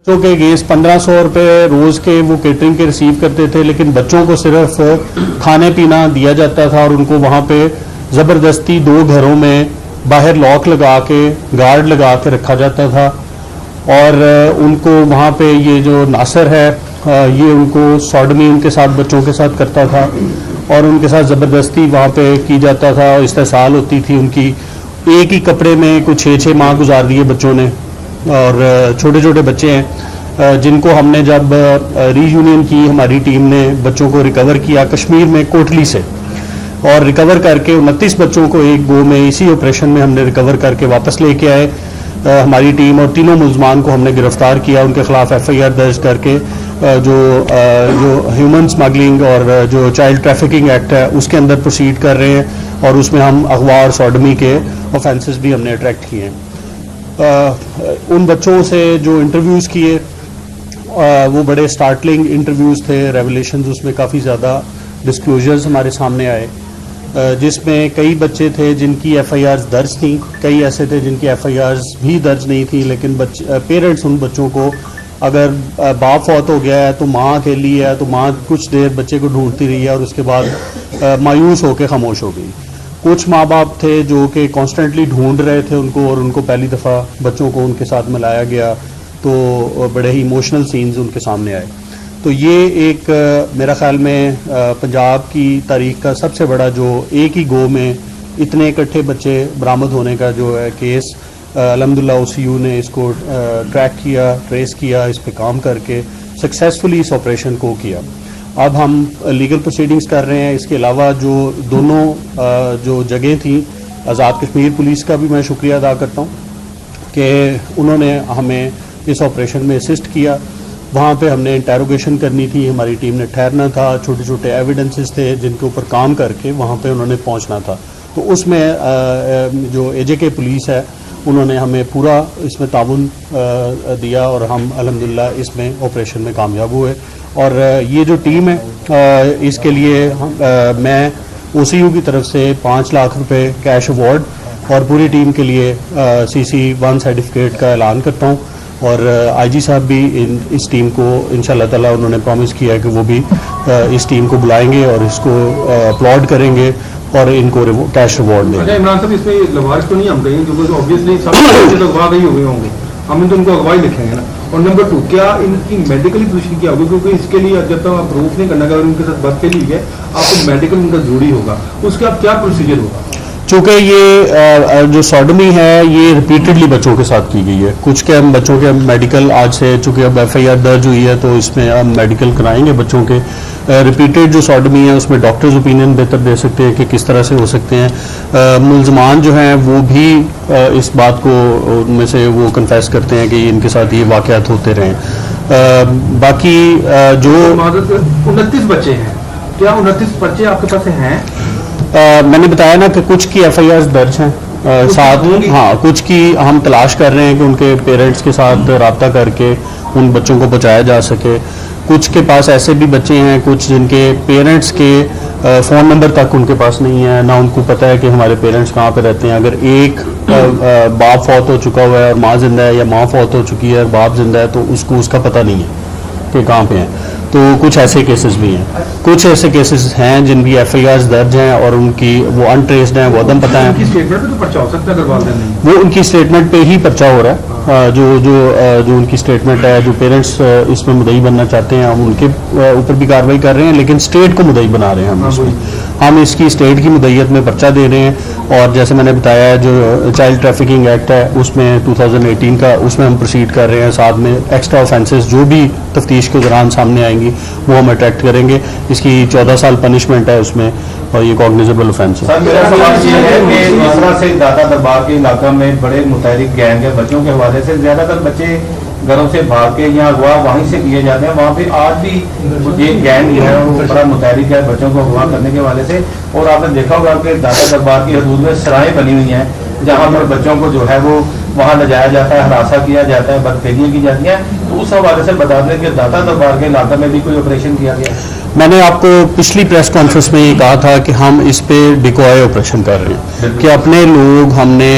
बच्चों के अगेंस्ट 1500 रुपये रोज़ के वो केटरिंग के रिसीव करते थे, लेकिन बच्चों को सिर्फ खाने पीना दिया जाता था और उनको वहाँ पे ज़बरदस्ती 2 घरों में बाहर लॉक लगा के गार्ड लगा के रखा जाता था। और उनको वहाँ पे ये जो नासर है ये उनको सॉडमी उनके साथ बच्चों के साथ करता था और उनके साथ ज़बरदस्ती वहाँ पे की जाता था। इस्तेसाल होती थी उनकी। एक ही कपड़े में कुछ 6-6 माह गुजार दिए बच्चों ने। और छोटे छोटे बच्चे हैं जिनको हमने जब रीयूनियन की, हमारी टीम ने बच्चों को रिकवर किया कश्मीर में कोटली से, और रिकवर करके 29 बच्चों को एक गो में इसी ऑपरेशन में हमने रिकवर करके वापस लेके आए हमारी टीम। और तीनों मुलजमान को हमने गिरफ्तार किया, उनके खिलाफ FIR दर्ज करके जो ह्यूमन स्मगलिंग और जो चाइल्ड ट्रैफिकिंग एक्ट है उसके अंदर प्रोसीड कर रहे हैं। और उसमें हम अगवा और सॉडमी के ऑफेंसेस भी हमने अट्रैक्ट किए हैं। उन बच्चों से जो इंटरव्यूज़ किए वो बड़े स्टार्टलिंग इंटरव्यूज़ थे, रेवलेशंस उसमें काफ़ी ज़्यादा डिस्क्लोजर्स हमारे सामने आए, जिसमें कई बच्चे थे जिनकी FIRs दर्ज थी, कई ऐसे थे जिनकी FIRs भी दर्ज नहीं थी। लेकिन पेरेंट्स उन बच्चों को, अगर बाप फौत हो गया है तो माँ अकेली है तो माँ कुछ देर बच्चे को ढूंढती रही है और उसके बाद मायूस होकर खामोश हो गई। कुछ माँ बाप थे जो कि कॉन्स्टेंटली ढूंढ रहे थे उनको, और उनको पहली दफ़ा बच्चों को उनके साथ मिलाया गया तो बड़े ही इमोशनल सीन्स उनके सामने आए। तो ये एक मेरा ख्याल में पंजाब की तारीख का सबसे बड़ा जो एक ही गो में इतने इकट्ठे बच्चे बरामद होने का जो है केस, अल्हम्दुलिल्लाह OCU ने इसको ट्रैक किया, ट्रेस किया, इस पे काम करके सक्सेसफुली इस ऑपरेशन को किया। अब हम लीगल प्रोसीडिंग्स कर रहे हैं। इसके अलावा जो दोनों जो जगह थी, आज़ाद कश्मीर पुलिस का भी मैं शुक्रिया अदा करता हूँ कि उन्होंने हमें इस ऑपरेशन में असिस्ट किया। वहाँ पे हमने इंटेरोगेशन करनी थी, हमारी टीम ने ठहरना था, छोटे छोटे एविडेंसेस थे जिनके ऊपर काम करके वहाँ पे उन्होंने पहुँचना था। तो उसमें जो AJK पुलिस है उन्होंने हमें पूरा इसमें ताउन दिया और हम अल्हम्दुलिल्लाह इसमें ऑपरेशन में कामयाब हुए। और ये जो टीम है इसके लिए मैं OCU की तरफ से 5 लाख रुपए कैश अवार्ड और पूरी टीम के लिए CC1 सर्टिफिकेट का ऐलान करता हूँ। और IG साहब भी इस टीम को इंशाअल्लाह ताला उन्होंने प्रॉमिस किया है कि वो भी इस टीम को बुलाएंगे और इसको अपलॉड करेंगे और इनको कैश अवार्ड देंगे। अच्छा इमरान साहब, इसमें लवारिस तो नहीं हम कहेंगे क्योंकि ऑब्वियसली सब बच्चे तो अगवा गए हुए होंगे, हम तो उनको अगवाई लिखेंगे ना। और नंबर 2, क्या इनकी मेडिकली पोजीशन क्या होगी? क्योंकि इसके लिए जब तक आप प्रूफ नहीं करना, अगर उनके साथ बदतमीजी हुई है आपको मेडिकल उनका जरूरी होगा, उसका क्या प्रोसीजर होगा? चूँकि ये जो सॉडमी है ये रिपीटेडली बच्चों के साथ की गई है, कुछ के हम बच्चों के मेडिकल आज से, चूँकि अब FIR दर्ज हुई है तो इसमें हम मेडिकल कराएंगे बच्चों के। रिपीटेड जो सॉडमी है उसमें डॉक्टर्स ओपिनियन बेहतर दे सकते हैं कि किस तरह से हो सकते हैं। मुलजमान जो हैं वो भी इस बात को उनमें से वो कन्फेस करते हैं कि इनके साथ ये वाक़यात होते रहे। बाकी जो 29 बच्चे हैं, क्या 29 बच्चे आपके पास हैं? मैंने बताया ना कि कुछ की FIRs दर्ज हैं साथ, हाँ कुछ की हम तलाश कर रहे हैं कि उनके पेरेंट्स के साथ रब्ता करके उन बच्चों को पहुँचाया जा सके। कुछ के पास ऐसे भी बच्चे हैं कुछ जिनके पेरेंट्स के फ़ोन नंबर तक उनके पास नहीं है, ना उनको पता है कि हमारे पेरेंट्स कहाँ पे रहते हैं। अगर एक बाप फौत हो चुका हुआ है और माँ जिंदा है, या माँ फौत हो चुकी है और बाप जिंदा है, तो उसको उसका पता नहीं है कि कहाँ पे हैं। तो कुछ ऐसे केसेस भी हैं, कुछ ऐसे केसेस हैं जिनकी FIRs दर्ज हैं और उनकी वो अनट्रेस्ड हैं, वो अदम पता है। उनकी स्टेटमेंट पे तो पर्चा हो सकता है अगर वालिदैन नहीं, वो उनकी स्टेटमेंट पे ही पर्चा हो रहा है। जो उनकी स्टेटमेंट है, जो पेरेंट्स इसमें मुद्दई बनना चाहते हैं हम उनके ऊपर भी कार्रवाई कर रहे हैं, लेकिन स्टेट को मुद्दई बना रहे हैं हम इसमें। हम इसकी स्टेट की मुद्दईयत में पर्चा दे रहे हैं। और जैसे मैंने बताया जो चाइल्ड ट्रैफिकिंग एक्ट है उसमें 2018 का, उसमें हम प्रोसीड कर रहे हैं। साथ में एक्स्ट्रा ऑफेंसेस जो भी तफ्तीश के दौरान सामने आएंगी वो हम अट्रैक्ट करेंगे। इसकी 14 साल पनिशमेंट है उसमें और ये कॉग्निजेबल ऑफेंस है। सर मेरा सवाल ये है कि इस तरह से दाता दरबार के इलाका में बड़े मुतहरिक गैंग है, बच्चों के हवाले से ज़्यादातर बच्चे घरों से भाग के या अगवा वहीं से किए जाते हैं। वहाँ पे आज भी ये गैंग है वो बड़ा मुतहरिक है बच्चों को अगवा करने के हवाले से। और आपने देखा होगा कि दाता दरबार की हदूद में सराहें बनी हुई हैं जहाँ पर बच्चों को जो है वो वहाँ ले जाया जाता है, हरासा किया जाता है, बदफेलियाँ की जाती हैं। तो उस हवाले से बता दें कि दाता दरबार के इलाके में भी कोई ऑपरेशन किया गया? मैंने आपको पिछली प्रेस कॉन्फ्रेंस में ये कहा था कि हम इस पे डिकॉय ऑपरेशन कर रहे हैं, कि अपने लोग हमने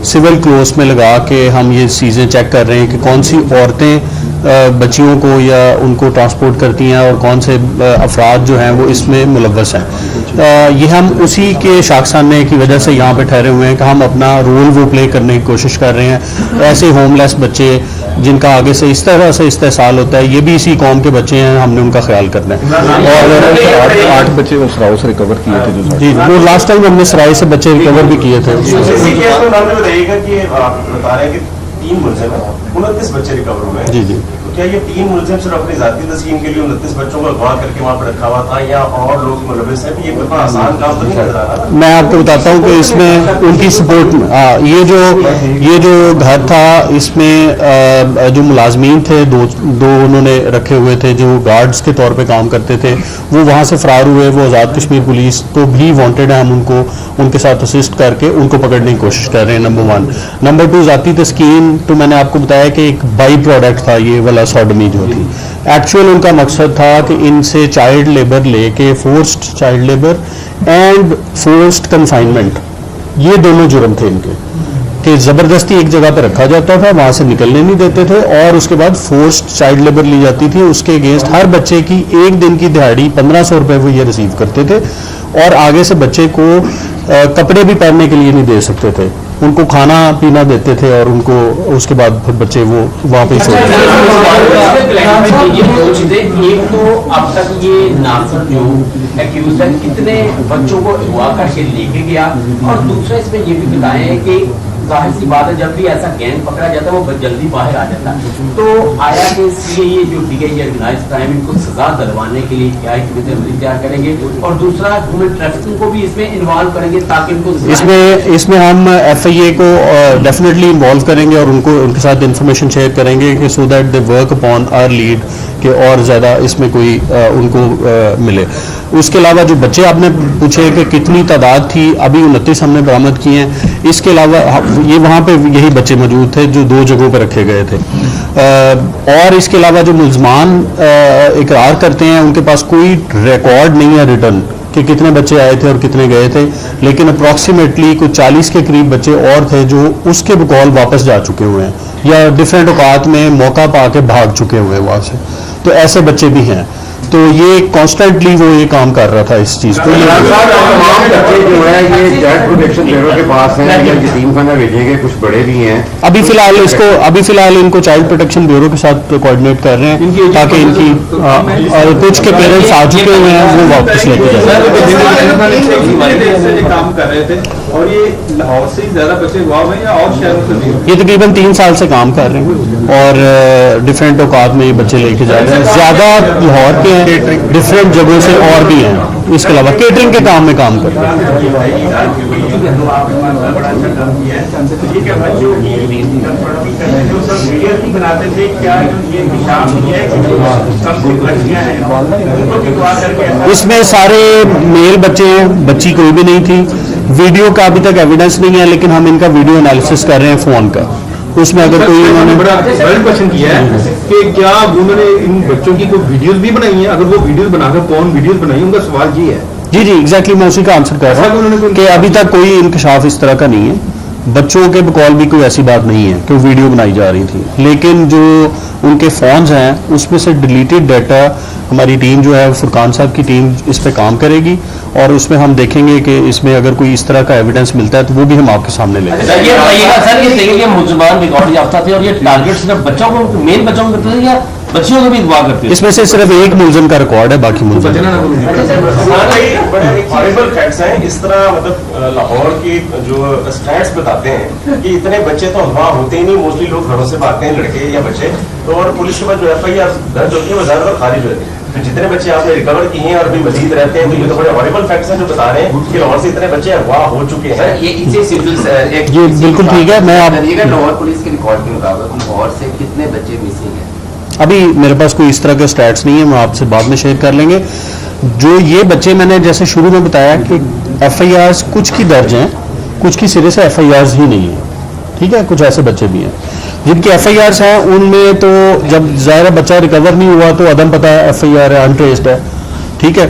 सिविल क्लोज में लगा के हम ये चीज़ें चेक कर रहे हैं कि कौन सी औरतें बच्चियों को या उनको ट्रांसपोर्ट करती हैं और कौन से अफराद जो हैं वो इसमें मुलव्वस हैं। ये हम उसी के शाखसाने की वजह से यहाँ पे ठहरे हुए हैं कि हम अपना रोल वो प्ले करने की कोशिश कर रहे हैं। ऐसे होमलेस बच्चे जिनका आगे से इस तरह से इस्तेसाल होता है, ये भी इसी कौम के बच्चे हैं, हमने उनका ख्याल करना है। और 8 बच्चे वो सराउ से रिकवर किए थे जो जी, वो लास्ट टाइम हमने सराय से बच्चे रिकवर भी किए थे। इसी केस में उन्होंने बताइएगा कि आप बता रहे हैं कि 3 मुलजिम हैं, 29 बच्चे रिकवर हुए हैं। जी जी। तो क्या ये 3 मुलजिम सिर्फ अपनी जाती तस्कीन के लिए 29 बच्चों को अगवा करके वहाँ पर रखा हुआ था या और लोग मुलविस हैं? ये इतना आसान काम तो नहीं नजर आ रहा। मैं आपको बताता हूँ कि इसमें उनकी सपोर्ट में ये जो घर था, इसमें जो मुलाजमीन थे दो उन्होंने रखे हुए थे जो गार्ड्स के तौर पे काम करते थे, वो वहाँ से फरार हुए। वो आज़ाद कश्मीर पुलिस तो भी वांटेड है, हम उनके साथ असिस्ट करके उनको पकड़ने की कोशिश कर रहे हैं, नंबर 1। नंबर 2, ज़ाती तस्कीन तो मैंने आपको बताया कि एक बाई प्रोडक्ट था ये वाला सॉडमी जो थी। एक्चुअल उनका मकसद था कि इनसे चाइल्ड लेबर लेके, forced child labour and forced confinement, ये दोनों जुर्म थे इनके, कि ज़बरदस्ती एक जगह पर रखा जाता था, वहाँ से निकलने नहीं देते थे, और उसके बाद फोर्स्ड चाइल्ड लेबर ली जाती थी। उसके अगेंस्ट हर बच्चे की एक दिन की दिहाड़ी 1500 रुपये वो ये रिसीव करते थे, और आगे से बच्चे को कपड़े भी पहनने के लिए नहीं दे सकते थे, उनको खाना पीना देते थे, और उनको उसके बाद फिर बच्चे वो वहाँ पे छोड़ एक तो अब तक ये नासिर जो एक्यूज है कितने बच्चों को अगवा करके लेके गया, और दूसरा इसमें ये भी बताएं कि जाहिर सी बात है जब भी ऐसा गैंग पकड़ा जाता है वो जल्दी बाहर आ जाता है, तो आया कि इसलिए ये जो DIG ऑर्गेनाइज्ड क्राइम इनको सजा दिलवाने के लिए क्या हिकमत अमली तैयार करेंगे, और दूसरा ह्यूमन ट्रैफिकिंग को भी इसमें इन्वॉल्व करेंगे ताकि इनको इसमें हम FIA को डेफिनेटली इन्वॉल्व करेंगे और उनके साथ इंफॉर्मेशन शेयर करेंगे कि so that they work upon our lead कि और ज़्यादा इसमें कोई उनको मिले। उसके अलावा जो बच्चे आपने पूछे कि कितनी तादाद थी, अभी 29 हमने बरामद किए हैं। इसके अलावा ये वहाँ पे यही बच्चे मौजूद थे जो 2 जगहों पर रखे गए थे, और इसके अलावा जो मुल्ज़मान इकरार करते हैं उनके पास कोई रिकॉर्ड नहीं है रिटर्न कि कितने बच्चे आए थे और कितने गए थे, लेकिन अप्रॉक्सीमेटली कुछ 40 के करीब बच्चे और थे जो उसके बकौल वापस जा चुके हुए हैं या डिफरेंट औकात में मौका पा के भाग चुके हुए वहाँ से, तो ऐसे बच्चे भी हैं। तो ये कॉन्स्टेंटली वो ये काम कर रहा था इस चीज़ को। तमाम बच्चे जो है ये चाइल्ड प्रोटेक्शन ब्यूरो के पास हैं या यतीम खाना भेजेंगे, कुछ बड़े भी हैं। अभी फिलहाल इनको चाइल्ड प्रोटेक्शन ब्यूरो के साथ कोऑर्डिनेट कर रहे हैं ताकि इनकी और कुछ के पेरेंट्स आ चुके हुए हैं वो वापस लेके जाए। काम कर रहे थे और ये लाहौर से ज्यादा बच्चे हुआ हुए या और शहरों से भी? ये तकरीबन 3 साल से काम कर रहे हैं और डिफरेंट औकात में ये बच्चे लेके जा रहे हैं। ज़्यादा लाहौर के हैं, डिफरेंट जगहों से और भी हैं। इसके अलावा केटरिंग के काम में काम कर रहे हैं। इसमें सारे मेल बच्चे हैं, बच्ची कोई भी नहीं थी। वीडियो का अभी तक एविडेंस नहीं है, लेकिन हम इनका वीडियो एनालिसिस कर रहे हैं फ़ोन का। उसमें अगर कोई उन्होंने बड़ा क्वेश्चन किया है कि क्या उन्होंने इन बच्चों की कोई वीडियोस भी बनाई हैं? अगर वो वीडियोस बनाकर कौन वीडियोस बनाई, उनका सवाल ये है। जी एग्जैक्टली मैं उसी का आंसर कर रहा हूँ कि अभी तक कोई इंकशाफ इस तरह का नहीं है। बच्चों के बकौल भी कोई ऐसी बात नहीं है कि वीडियो बनाई जा रही थी, लेकिन जो उनके फ़ोन्स हैं उसमें से डिलीटेड डाटा हमारी टीम जो है फुरकान साहब की टीम इस पे काम करेगी, और उसमें हम देखेंगे कि इसमें अगर कोई इस तरह का एविडेंस मिलता है तो वो भी हम आपके सामने लेंगे। ये बताइएगा सर कि देखिए ये मुल्ज़मान रिकॉर्ड याफ्ता थे और ये टारगेट सिर्फ बच्चों को, मेन बच्चों को करते थे या बच्चियों को भी अगवा करते थे? इसमें से सिर्फ एक मुलजिम का रिकॉर्ड है, बाकी मुलजिम हॉरिबल फैक्ट्स हैं इस तरह। मतलब लाहौर के जो स्टैट्स बताते हैं कि इतने बच्चे तो अगवा होते ही नहीं, मोस्टली लोग घरों से भागते हैं, लड़के या बच्चे, तो और पुलिस के पास जो FIR दर्ज होती है वो ज्यादातर खारिज होती है। तो जितने बच्चे आपने रिकवर किए हैं और भी मजीद रहते हैं, तो ये तो बड़े हॉरिबल फैक्ट्स हैं जो बता रहे हैं कि लाहौर से इतने बच्चे अगवा हो चुके हैं। ये इसे सिविल ये बिल्कुल ठीक है। मैं आप लाहौर पुलिस के रिकॉर्ड के मुताबिक लाहौर से कितने बच्चे मिसिंग हैं? अभी मेरे पास कोई इस तरह के स्टैट्स नहीं है, मैं आपसे बाद में शेयर कर लेंगे। जो ये बच्चे मैंने जैसे शुरू में बताया कि FIRs कुछ की दर्ज हैं, कुछ की सिरे से FIRs ही नहीं है, ठीक है। कुछ ऐसे बच्चे भी हैं जिनके FIRs हैं, उनमें तो जब ज़ाहिर बच्चा रिकवर नहीं हुआ तो अदम पता है FIR है, अनट्रेस्ड है, ठीक है।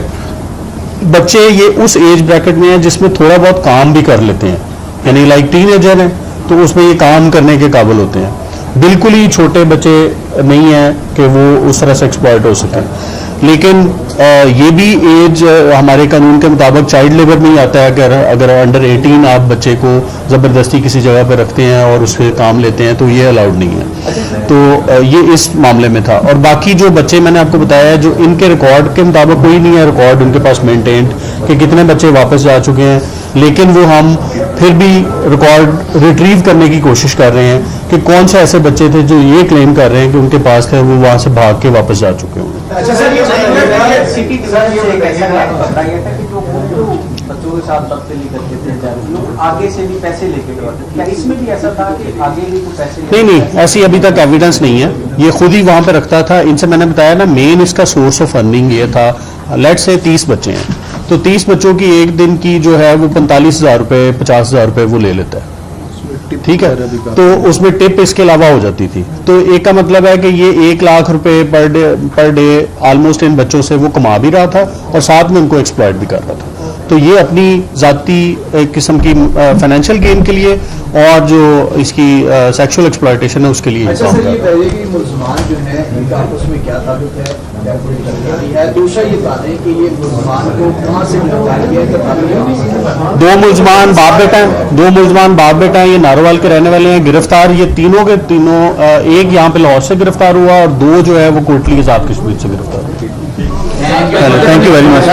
बच्चे ये उस एज ब्रैकेट में है जिसमें थोड़ा बहुत काम भी कर लेते हैं, यानी लाइक टीनेजर हैं तो उसमें ये काम करने के काबिल होते हैं। बिल्कुल ही छोटे बच्चे नहीं हैं कि वो उस तरह से एक्सप्लॉयट हो सके, लेकिन ये भी एज हमारे कानून के मुताबिक चाइल्ड लेबर में ही आता है। अगर अंडर 18 आप बच्चे को ज़बरदस्ती किसी जगह पर रखते हैं और उससे काम लेते हैं तो ये अलाउड नहीं है। तो ये इस मामले में था। और बाकी जो बच्चे मैंने आपको बताया जो इनके रिकॉर्ड के मुताबिक कोई नहीं है रिकॉर्ड उनके पास मेंटेन्ड कि कितने बच्चे वापस जा चुके हैं, लेकिन वो हम फिर भी रिकॉर्ड रिट्रीव करने की कोशिश कर रहे हैं कि कौन से ऐसे बच्चे थे जो ये क्लेम कर रहे हैं कि उनके पास थे, वो वहाँ से भाग के वापस जा चुके होंगे। अच्छा सर, ये सिटी डिजाइन से एक ऐसा बताया गया था कि जो बच्चों के साथ बदतमीजी करते थे लोग आगे से भी पैसे लेके गए, क्या इसमें भी ऐसा था कि आगे भी कुछ पैसे नहीं, ऐसी अभी तक एविडेंस नहीं है। ये खुद ही वहाँ पे रखता था। इनसे मैंने बताया ना, मेन इसका सोर्स ऑफ अर्निंग ये था। लेट्स से 30 बच्चे हैं तो 30 बच्चों की एक दिन की जो है वो 45,000 रुपये 50,000 रुपये वो ले लेता है, ठीक है। तो उसमें टिप इसके अलावा हो जाती थी। तो एक का मतलब है कि ये 1 लाख रुपए पर डे ऑलमोस्ट इन बच्चों से वो कमा भी रहा था और साथ में उनको एक्सप्लॉइट भी कर रहा था। तो ये अपनी ज़ाती एक किस्म की फाइनेंशियल गेन के लिए और जो इसकी सेक्सुअल एक्सप्लॉयटेशन है उसके लिए अच्छा काम सर, कर ये रहा है। पहले कि मुसलमान जो है इनका आपस में क्या ताल्लुक है, क्या कोई तरकारी है। दूसरा ये बात है कि ये मुसलमान को कहाँ से गिरफ्तार किया है, ताल्लुक दो मुलजमान बाप बेटा हैं, ये नारोवाल के रहने वाले हैं। गिरफ्तार ये तीनों के तीनों, एक यहाँ पे लाहौर से गिरफ्तार हुआ और 2 जो है वो कोटली आजाद कश्मीर से गिरफ्तार हुए। Thank you very much.